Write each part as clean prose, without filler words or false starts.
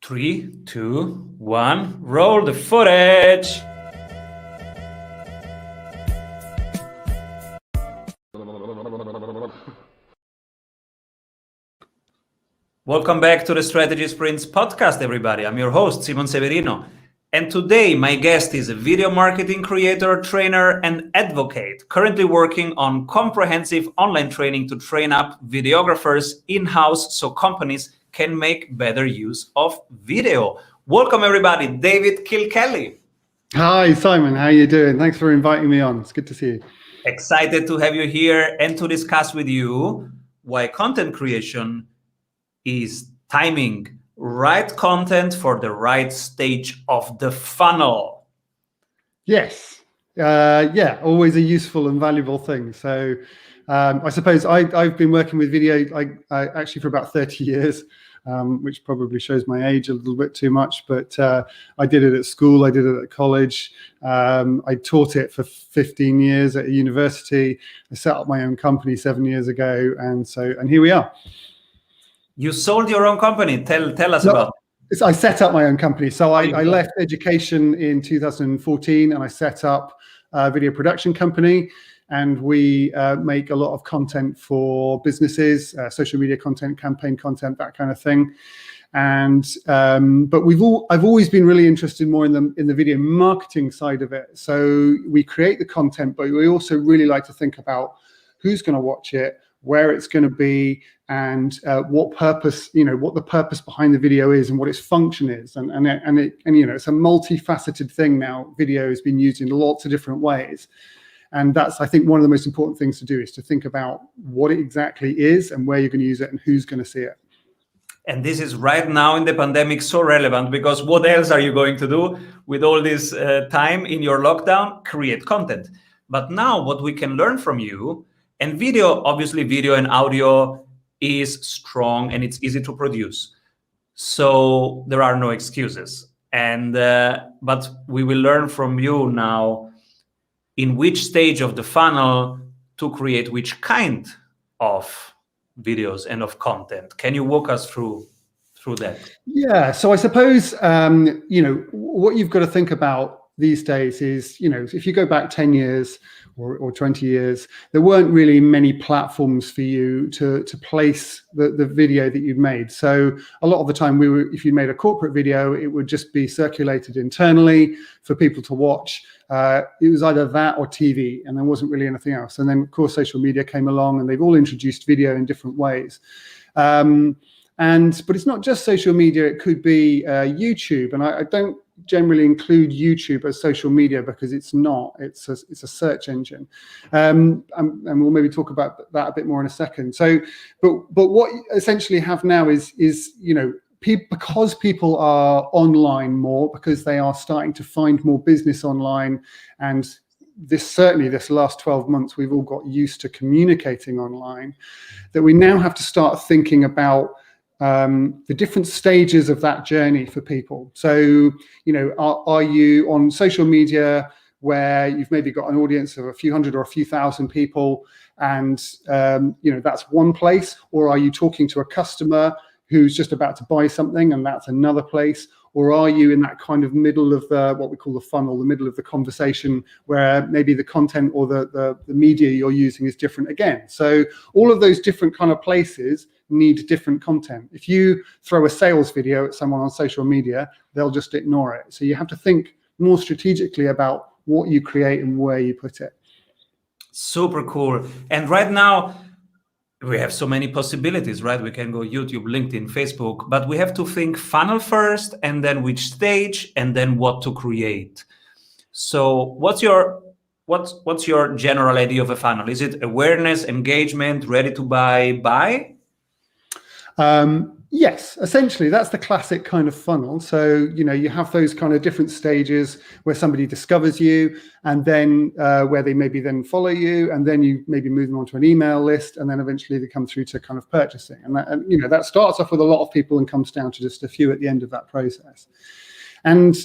3, 2, 1, roll the footage. Welcome back to the Strategy Sprints podcast, everybody. I'm your host, Simon Severino. And today, my guest is a video marketing creator, trainer, and advocate, currently working on comprehensive online training to train up videographers in-house so companies can make better use of video. Welcome, everybody. David Kilkelly. Hi, Simon. How are you doing? Thanks for inviting me on. It's good to see you. Excited to have you here and to discuss with you why content creation is timing right content for the right stage of the funnel. Yes. Always a useful and valuable thing. So I suppose I've been working with video I actually for about 30 years, which probably shows my age a little bit too much, but I did it at school, I did it at college, I taught it for 15 years at a university, I set up my own company 7 years ago, and here we are. You sold your own company. Tell us about it. I set up my own company. So I left education in 2014 and I set up a video production company, and we make a lot of content for businesses, social media content, campaign content, that kind of thing. And but I've always been really interested more in the video marketing side of it. So we create the content, but we also really like to think about who's going to watch it, where it's going to be, and what the purpose behind the video is, and what its function is, and it's a multifaceted thing now. Video has been used in lots of different ways, and that's, I think, one of the most important things to do, is to think about what it exactly is and where you're going to use it and who's going to see it. And this is right now in the pandemic so relevant, because what else are you going to do with all this time in your lockdown? Create content. But now what we can learn from you, and video, obviously video and audio is strong and it's easy to produce. So there are no excuses. And but we will learn from you now in which stage of the funnel to create which kind of videos and of content. Can you walk us through that? Yeah. So I suppose, what you've got to think about these days is, if you go back 10 years or 20 years, there weren't really many platforms for you to place the video that you've made. So a lot of the time if you made a corporate video, it would just be circulated internally for people to watch. It was either that or TV, and there wasn't really anything else. And then of course social media came along, and they've all introduced video in different ways. But it's not just social media, it could be YouTube. And I don't generally include YouTube as social media, because it's not. It's a search engine, and we'll maybe talk about that a bit more in a second. So, but what you essentially have now is because people are online more, because they are starting to find more business online, and this last 12 months we've all got used to communicating online, that we now have to start thinking about the different stages of that journey for people. So, are you on social media where you've maybe got an audience of a few hundred or a few thousand people, and that's one place? Or are you talking to a customer who's just about to buy something, and that's another place? Or are you in that kind of middle of what we call the funnel, the middle of the conversation, where maybe the content or the media you're using is different again? So all of those different kind of places need different content. If you throw a sales video at someone on social media, they'll just ignore it. So you have to think more strategically about what you create and where you put it. Super cool. And right now, we have so many possibilities, right? We can go YouTube, LinkedIn, Facebook, but we have to think funnel first, and then which stage, and then what to create. So what's your general idea of a funnel? Is it awareness, engagement, ready to buy? Yes, essentially that's the classic kind of funnel. So, you have those kind of different stages where somebody discovers you, and then where they maybe then follow you, and then you maybe move them onto an email list, and then eventually they come through to kind of purchasing. And that starts off with a lot of people and comes down to just a few at the end of that process. And,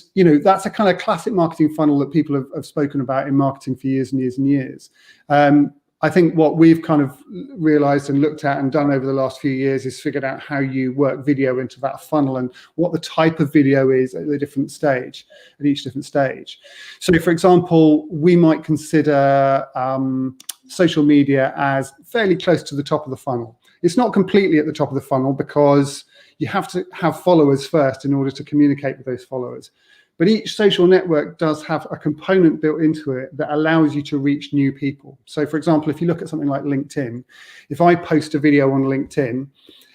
that's a kind of classic marketing funnel that people have spoken about in marketing for years and years and years. I think what we've kind of realized and looked at and done over the last few years is figured out how you work video into that funnel and what the type of video is at each different stage. So for example, we might consider social media as fairly close to the top of the funnel. It's not completely at the top of the funnel because you have to have followers first in order to communicate with those followers. But each social network does have a component built into it that allows you to reach new people. So for example, if you look at something like LinkedIn, if I post a video on LinkedIn,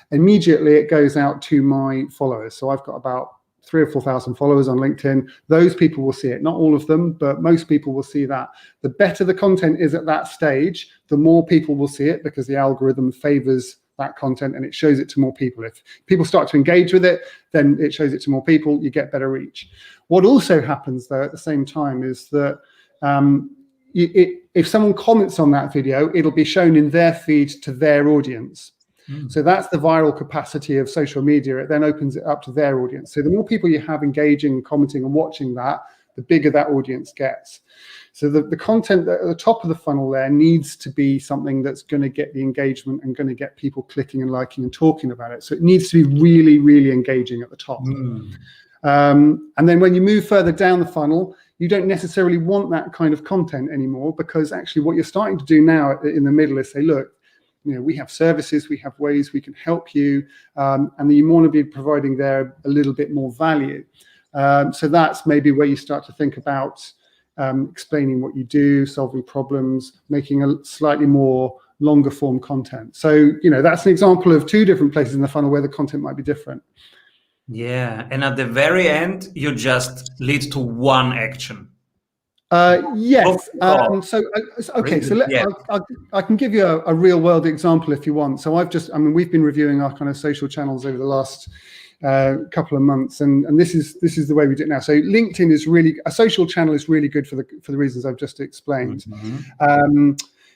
immediately it goes out to my followers. So I've got about 3,000 or 4,000 followers on LinkedIn. Those people will see it, not all of them, but most people will see that. The better the content is at that stage, the more people will see it because the algorithm favors that content and it shows it to more people. If people start to engage with it, then it shows it to more people, you get better reach. What also happens though at the same time is that if someone comments on that video, it'll be shown in their feed to their audience. So that's the viral capacity of social media. It then opens it up to their audience. So the more people you have engaging, commenting and watching that, the bigger that audience gets. So the content at the top of the funnel there needs to be something that's going to get the engagement and going to get people clicking and liking and talking about it. So it needs to be really, really engaging at the top. And then when you move further down the funnel, you don't necessarily want that kind of content anymore, because actually what you're starting to do now in the middle is say, look, we have services, we have ways we can help you, and you want to be providing there a little bit more value. So that's maybe where you start to think about explaining what you do, solving problems, making a slightly more longer form content. So, that's an example of two different places in the funnel where the content might be different. Yeah, and at the very end, you just lead to one action. Yes. I can give you a real world example if you want. So we've been reviewing our kind of social channels over the last couple of months, and this is the way we do it now. So LinkedIn is a social channel is really good for the reasons I've just explained.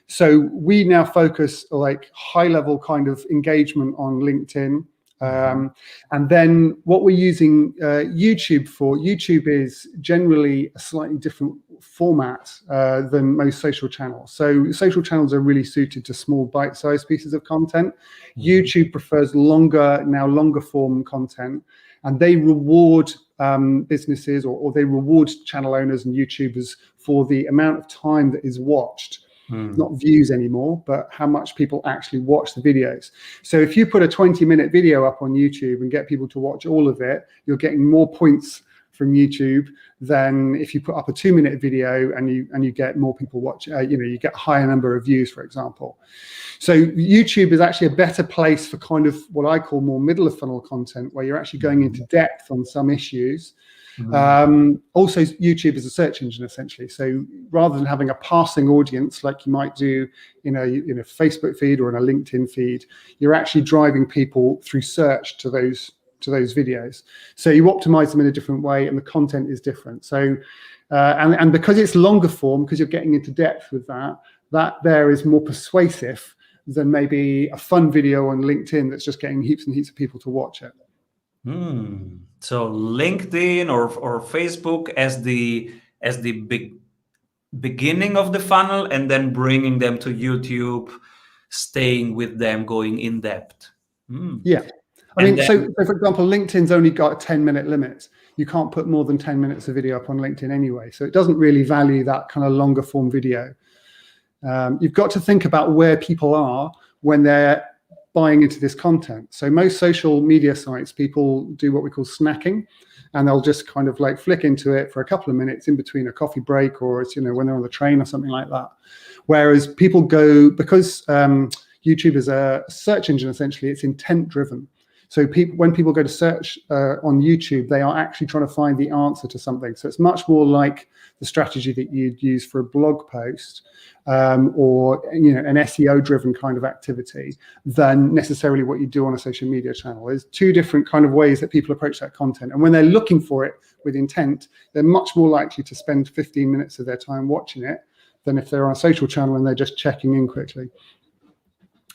So we now focus like high level kind of engagement on LinkedIn. And then what we're using YouTube for, YouTube is generally a slightly different format than most social channels. So social channels are really suited to small bite-sized pieces of content. YouTube prefers longer form content, and they reward businesses or they reward channel owners and YouTubers for the amount of time that is watched. Not views anymore, but how much people actually watch the videos. So if you put a 20-minute video up on YouTube and get people to watch all of it, you're getting more points from YouTube than if you put up a 2-minute video and you get more people watch. You get a higher number of views, for example. So YouTube is actually a better place for kind of what I call more middle of funnel content, where you're actually going into depth on some issues. Also, YouTube is a search engine essentially. So rather than having a passing audience like you might do in a Facebook feed or in a LinkedIn feed, you're actually driving people through search to those videos. So you optimize them in a different way, and the content is different. So and because it's longer form, because you're getting into depth with that there is more persuasive than maybe a fun video on LinkedIn that's just getting heaps and heaps of people to watch it. So LinkedIn or Facebook as the beginning of the funnel, and then bringing them to YouTube, staying with them, going in depth. Yeah. So for example, LinkedIn's only got a 10-minute limit. You can't put more than 10 minutes of video up on LinkedIn anyway. So it doesn't really value that kind of longer form video. You've got to think about where people are when they're buying into this content. So most social media sites, people do what we call snacking, and they'll just kind of like flick into it for a couple of minutes in between a coffee break, or it's, when they're on the train or something like that. Whereas people go, because YouTube is a search engine, essentially, it's intent driven. So when people go to search on YouTube, they are actually trying to find the answer to something. So it's much more like the strategy that you'd use for a blog post or an SEO-driven kind of activity than necessarily what you do on a social media channel. There's two different kind of ways that people approach that content. And when they're looking for it with intent, they're much more likely to spend 15 minutes of their time watching it than if they're on a social channel and they're just checking in quickly.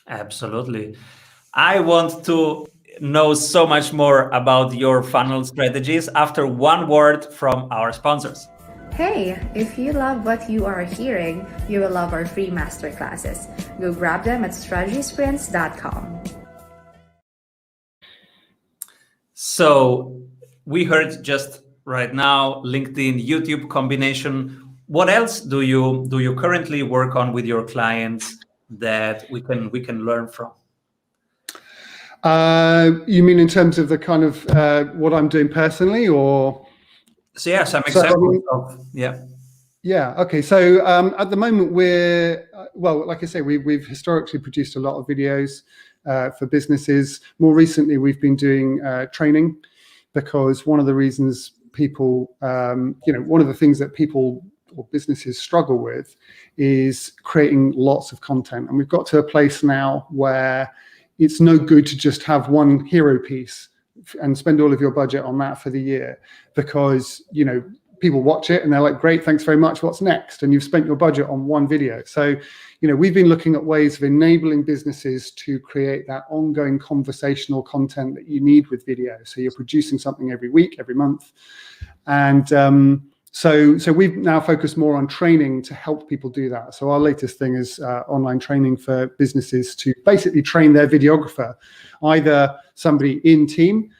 Absolutely. I want to know so much more about your funnel strategies after one word from our sponsors. Hey, if you love what you are hearing, you will love our free masterclasses. Go grab them at strategysprints.com. So we heard just right now LinkedIn, YouTube combination. What else do you currently work on with your clients that we can learn from? You mean in terms of the kind of what I'm doing personally, or? So yeah, some examples of Yeah. Okay. So at the moment we're well, like I say, we've historically produced a lot of videos for businesses. More recently, we've been doing training, because one of the reasons people, one of the things that people or businesses struggle with is creating lots of content, and we've got to a place now where it's no good to just have one hero piece and spend all of your budget on that for the year, because people watch it and they're like, great, thanks very much, what's next? And you've spent your budget on one video. So we've been looking at ways of enabling businesses to create that ongoing conversational content that you need with video. So you're producing something every week, every month, and so we've now focused more on training to help people do that. So our latest thing is online training for businesses to basically train their videographer, either somebody in team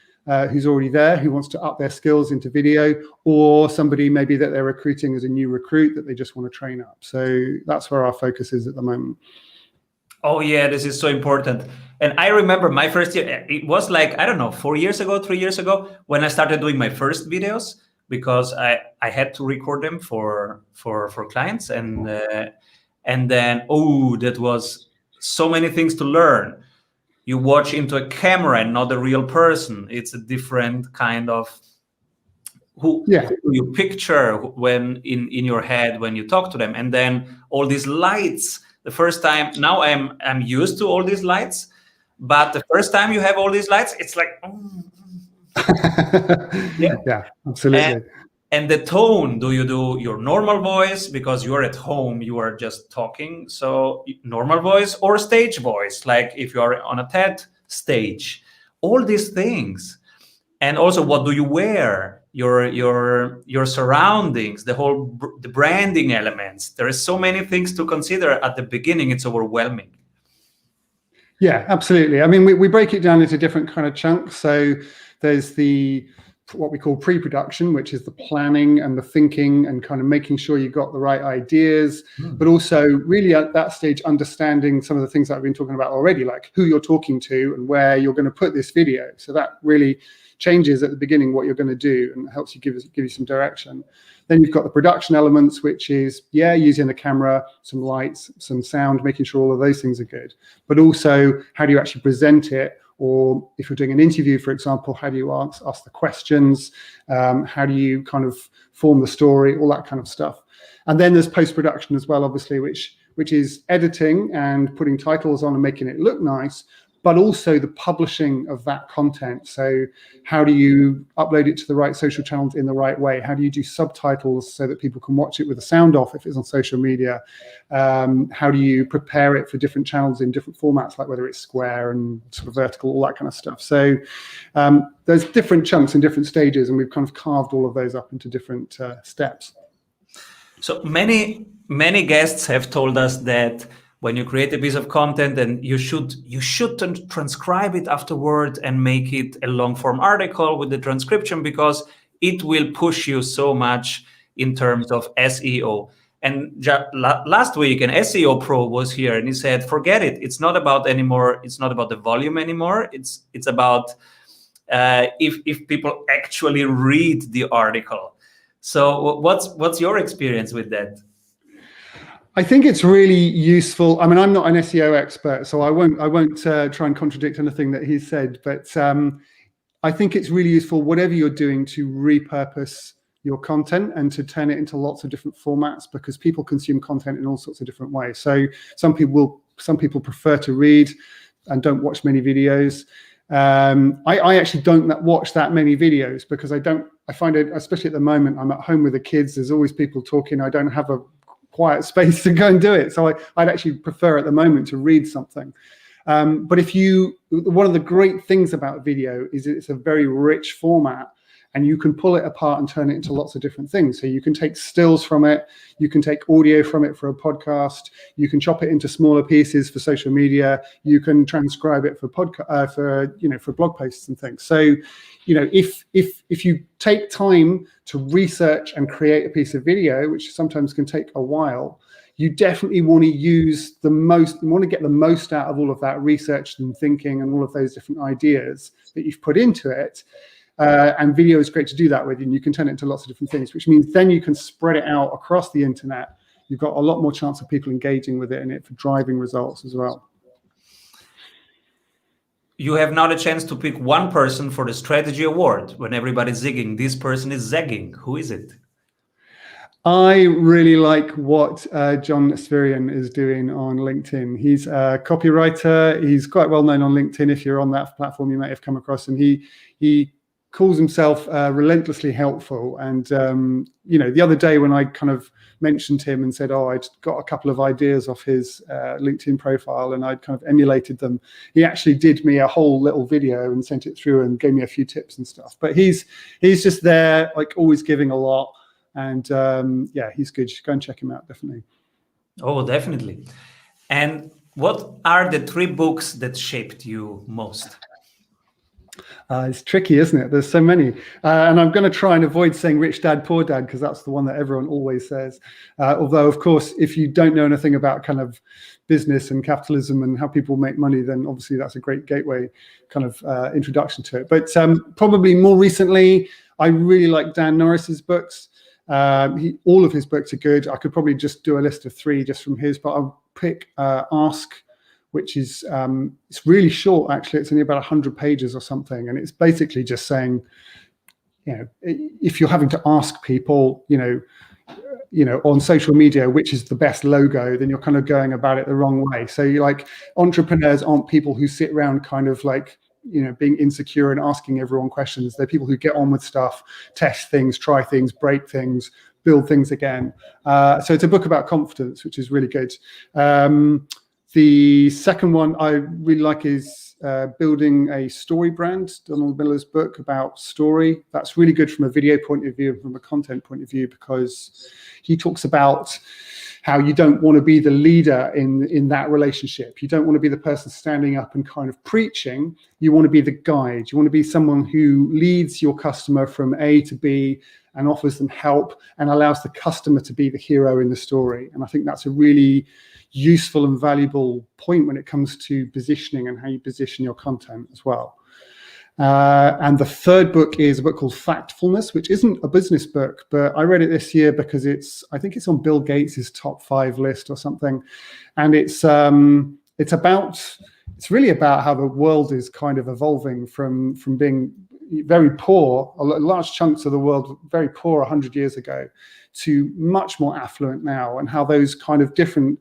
who's already there, who wants to up their skills into video, or somebody maybe that they're recruiting as a new recruit that they just want to train up. So that's where our focus is at the moment. Oh yeah, this is so important. And I remember my first year, it was like, I don't know, 3 years ago, when I started doing my first videos, because I had to record them for clients, and then that was so many things to learn. You watch into a camera and not a real person. It's a different kind of who you picture when in your head when you talk to them, and then all these lights. The first time, now I'm used to all these lights, but the first time you have all these lights, it's like yeah, absolutely. And the tone, do you do your normal voice because you're at home, you are just talking, so normal voice, or stage voice, like if you are on a TED stage, all these things. And also, what do you wear, your surroundings, the branding elements. There is so many things to consider at the beginning. It's overwhelming. Yeah, absolutely. I mean, we break it down into different kind of chunks. So there's what we call pre-production, which is the planning and the thinking and kind of making sure you got the right ideas, but also really at that stage, understanding some of the things that I've been talking about already, like who you're talking to and where you're going to put this video. So that really changes at the beginning what you're going to do and helps you give you some direction. Then you've got the production elements, which is, using the camera, some lights, some sound, making sure all of those things are good. But also, how do you actually present it? Or if you're doing an interview, for example, how do you ask the questions? How do you kind of form the story? All that kind of stuff. And then there's post-production as well, obviously, which is editing and putting titles on and making it look nice, but also the publishing of that content. So how do you upload it to the right social channels in the right way? How do you do subtitles so that people can watch it with the sound off if it's on social media? How do you prepare it for different channels in different formats, like whether it's square and sort of vertical, all that kind of stuff. So there's different chunks and different stages, and we've kind of carved all of those up into different steps. So many guests have told us that when you create a piece of content, then you shouldn't transcribe it afterward and make it a long form article with the transcription, because it will push you so much in terms of SEO. And last week, an SEO pro was here and he said, forget it. It's not about anymore. It's not about the volume anymore. It's about if people actually read the article. So what's your experience with that? I think it's really useful. I mean, I'm not an SEO expert, so I won't try and contradict anything that he said. But I think it's really useful, whatever you're doing, to repurpose your content and to turn it into lots of different formats, because people consume content in all sorts of different ways. So some people prefer to read and don't watch many videos. I actually don't watch that many videos because I find it, especially at the moment, I'm at home with the kids. There's always people talking. I don't have a quiet space to go and do it. So I'd actually prefer at the moment to read something. But one of the great things about video is it's a very rich format, and you can pull it apart and turn it into lots of different things. So you can take stills from it, you can take audio from it for a podcast, you can chop it into smaller pieces for social media, you can transcribe it for for blog posts and things. So, if you take time to research and create a piece of video, which sometimes can take a while, you definitely want to get the most out of all of that research and thinking and all of those different ideas that you've put into it. And video is great to do that with, and you can turn it into lots of different things, which means then you can spread it out across the internet. You've got a lot more chance of people engaging with it and it for driving results as well. You have now the chance to pick one person for the strategy award. When everybody's zigging, this person is zagging. Who is it? I really like what John Svirian is doing on LinkedIn. He's a copywriter. He's quite well known on LinkedIn. If you're on that platform, you might have come across him. He calls himself relentlessly helpful. And, the other day when I kind of mentioned him and said, I'd got a couple of ideas off his LinkedIn profile and I'd kind of emulated them, he actually did me a whole little video and sent it through and gave me a few tips and stuff. But he's just there, like always giving a lot. And he's good. Go and check him out, definitely. Oh, definitely. And what are the 3 books that shaped you most? It's tricky, isn't it? There's so many. And I'm going to try and avoid saying Rich Dad, Poor Dad, because that's the one that everyone always says. Although, of course, if you don't know anything about kind of business and capitalism and how people make money, then obviously that's a great gateway kind of introduction to it. But probably more recently, I really like Dan Norris's books. All of his books are good. I could probably just do a list of 3 just from his, but I'll pick Ask, which is it's really short. Actually, it's only about 100 pages or something, and it's basically just saying, if you're having to ask people, on social media, which is the best logo, then you're kind of going about it the wrong way. So you're like, entrepreneurs aren't people who sit around kind of like, being insecure and asking everyone questions. They're people who get on with stuff, test things, try things, break things, build things again. So it's a book about confidence, which is really good. The second one I really like is Building a Story Brand, Donald Miller's book about story. That's really good from a video point of view and from a content point of view, because he talks about how you don't want to be the leader in that relationship. You don't want to be the person standing up and kind of preaching. You want to be the guide. You want to be someone who leads your customer from A to B and offers them help and allows the customer to be the hero in the story. And I think that's a really useful and valuable point when it comes to positioning and how you position your content as well. And the third book is a book called Factfulness, which isn't a business book, but I read it this year because I think it's on Bill Gates's top 5 list or something. And it's really about how the world is kind of evolving from being very poor, large chunks of the world very poor 100 years ago, to much more affluent now, and how those kind of different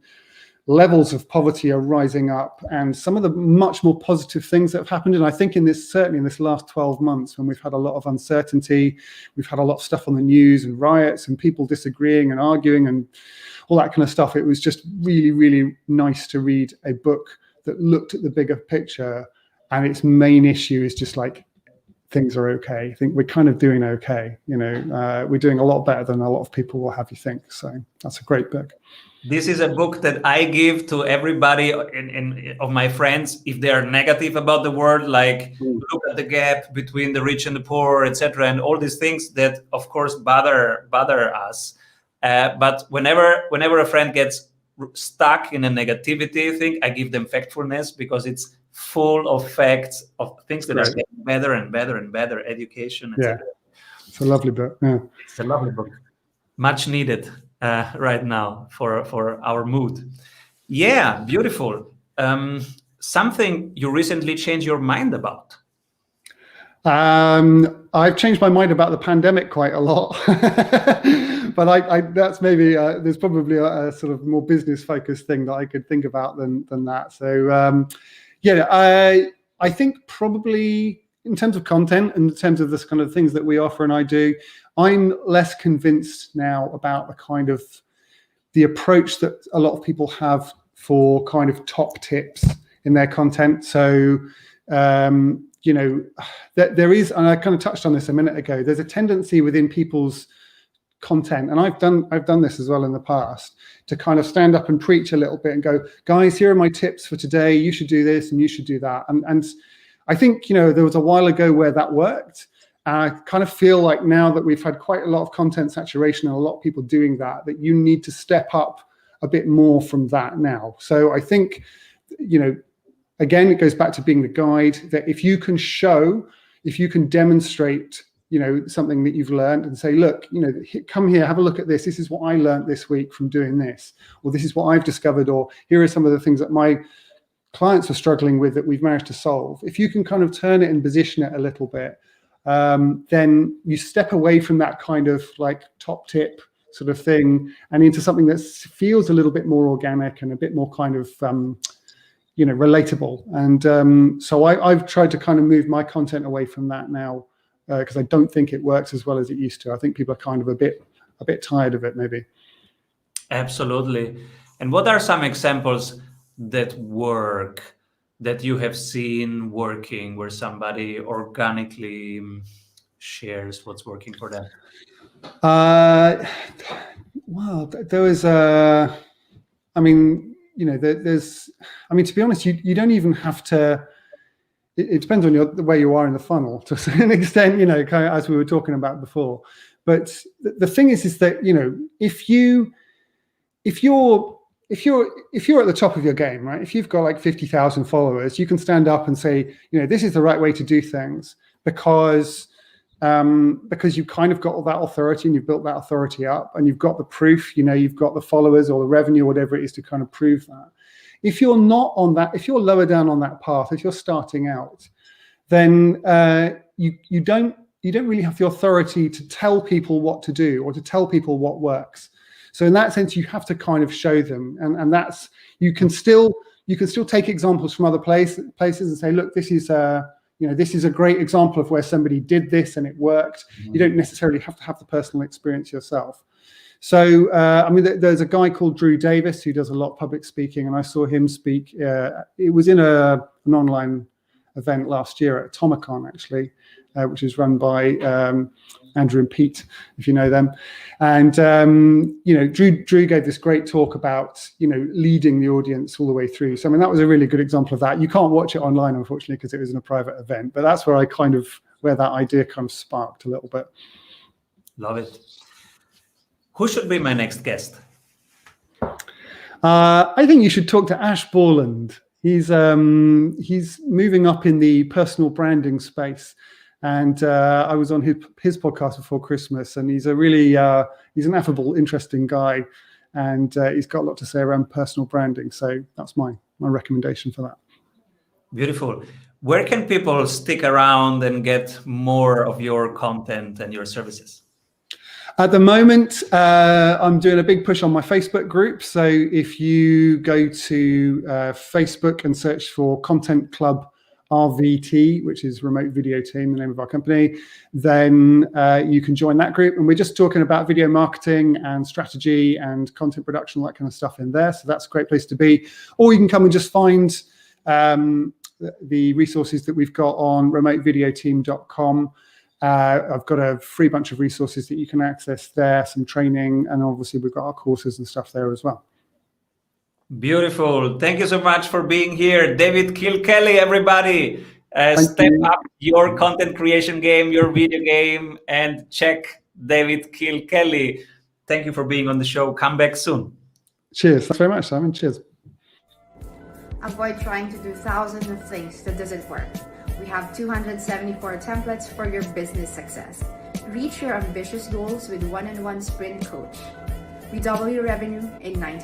levels of poverty are rising up, and some of the much more positive things that have happened. And I think certainly in this last 12 months, when we've had a lot of uncertainty, we've had a lot of stuff on the news and riots and people disagreeing and arguing and all that kind of stuff. It was just really, really nice to read a book that looked at the bigger picture, and its main issue is just like, things are okay. I think we're kind of doing okay. We're doing a lot better than a lot of people will have you think. So that's a great book. This is a book that I give to everybody of my friends if they are negative about the world, like look at the gap between the rich and the poor, etc., and all these things that, of course, bother us. But whenever a friend gets stuck in a negativity thing, I give them Factfulness, because it's full of facts of things that are getting better and better and better, education, etc. Yeah, it's a lovely book. Yeah. It's a lovely book, much needed right now for our mood. Yeah, beautiful. Something you recently changed your mind about? I've changed my mind about the pandemic quite a lot, but that's maybe there's probably a sort of more business focused thing that I could think about than that. So I think probably in terms of content and in terms of this kind of things that we offer and I do, I'm less convinced now about the approach that a lot of people have for kind of top tips in their content. So, there is, and I kind of touched on this a minute ago, there's a tendency within people's content, and I've done this as well in the past, to kind of stand up and preach a little bit and go, guys, here are my tips for today. You should do this and you should do that. And I think, there was a while ago where that worked. I kind of feel like now that we've had quite a lot of content saturation and a lot of people doing that you need to step up a bit more from that now. So I think, again, it goes back to being the guide, that if you can demonstrate, something that you've learned and say, look, come here, have a look at this. This is what I learned this week from doing this, or this is what I've discovered, or here are some of the things that my clients are struggling with that we've managed to solve. If you can kind of turn it and position it a little bit, then you step away from that kind of like top tip sort of thing and into something that feels a little bit more organic and a bit more kind of, relatable. And so I've tried to kind of move my content away from that now, because I don't think it works as well as it used to. I think people are kind of a bit tired of it, maybe. Absolutely. And what are some examples that work, that you have seen working, where somebody organically shares what's working for them? Well, there was to be honest, you don't even have to. It depends on the way you are in the funnel to a certain extent, kind of as we were talking about before. But the thing is that, if you're at the top of your game, right? If you've got like 50,000 followers, you can stand up and say, this is the right way to do things because you've kind of got all that authority and you've built that authority up and you've got the proof, you've got the followers or the revenue, whatever it is, to kind of prove that. If you're not on that, if you're lower down on that path, if you're starting out, then you don't really have the authority to tell people what to do or to tell people what works. So in that sense, you have to kind of show them, and that's, you can still take examples from other places and say, look, this is a great example of where somebody did this and it worked. Mm-hmm. You don't necessarily have to have the personal experience yourself. So, there's a guy called Drew Davis who does a lot of public speaking, and I saw him speak. It was in an online event last year at Atomicon, actually, which is run by Andrew and Pete, if you know them. And, Drew gave this great talk about, leading the audience all the way through. So, that was a really good example of that. You can't watch it online, unfortunately, because it was in a private event, but that's where where that idea kind of sparked a little bit. Love it. Who should be my next guest? I think you should talk to Ash Borland. He's moving up in the personal branding space, and I was on his podcast before Christmas, and he's a really he's an affable, interesting guy, and he's got a lot to say around personal branding. So that's my recommendation for that. Beautiful. Where can people stick around and get more of your content and your services? At the moment, I'm doing a big push on my Facebook group. So if you go to Facebook and search for Content Club RVT, which is Remote Video Team, the name of our company, then you can join that group. And we're just talking about video marketing and strategy and content production, all that kind of stuff in there. So that's a great place to be. Or you can come and just find the resources that we've got on remotevideoteam.com. I've got a free bunch of resources that you can access there, some training, and obviously we've got our courses and stuff there as well. Beautiful. Thank you so much for being here. David Kilkelly, everybody. Step up your content creation game, your video game, and check David Kilkelly. Thank you for being on the show. Come back soon. Cheers. Thanks very much, Simon. Cheers. Avoid trying to do thousands of things that doesn't work. We have 274 templates for your business success. Reach your ambitious goals with one-on-one sprint coach. We double your revenue in 90